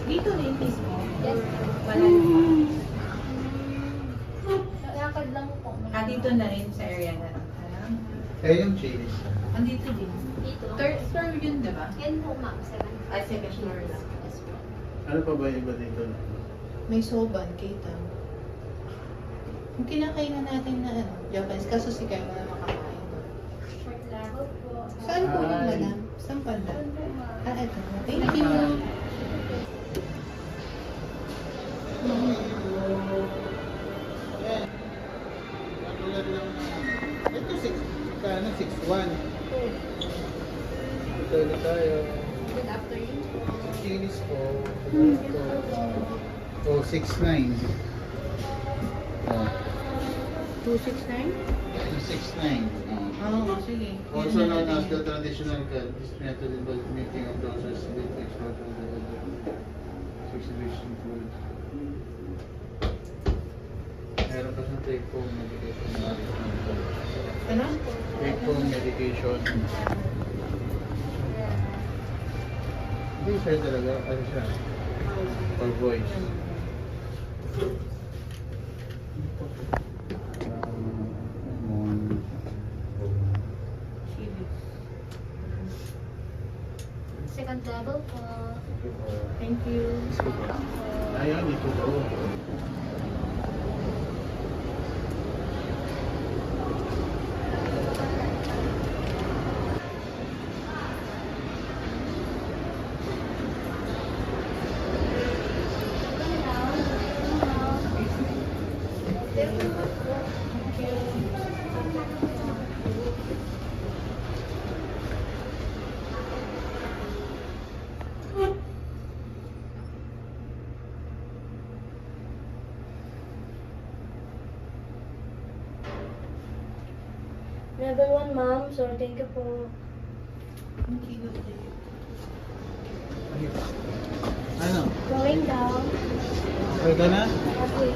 Dito rin mismo. Yes. Wala na. Lakad lang po. Dito na rin sa area na. Eh, yung chilies. Andito din. Dito. Third floor yun, diba? Yan po, ma'am. Second floor lang. Yes po. Ano pa ba yung iba dito? May soban, keitang. Yung kinakainan natin na Japanese, kaso si Kaya wala makakain. Short level po. Saan po yung Ay. madam? Saan banda? Saan po, ma'am? Ito. Thank you. Yan. Katulad ng... Ito 6... Kano? 6-1. Ito na tayo. Good afternoon po. Chilies po. Oh, 6-9. Oh, 269? 269. Oo, sige. Also known as the traditional cut, this method involves making of doses with exposure to the other exhibition food. Meron pa siyang take-home medication. Ano? Take-home medication. Hindi siya talaga, ano siya? For boys. Second level po. Thank you. Ayan, ito po. Level 1, ma'am. Sorry, thank you po. Thank you. Ano? Going down. Okay ka na? Okay.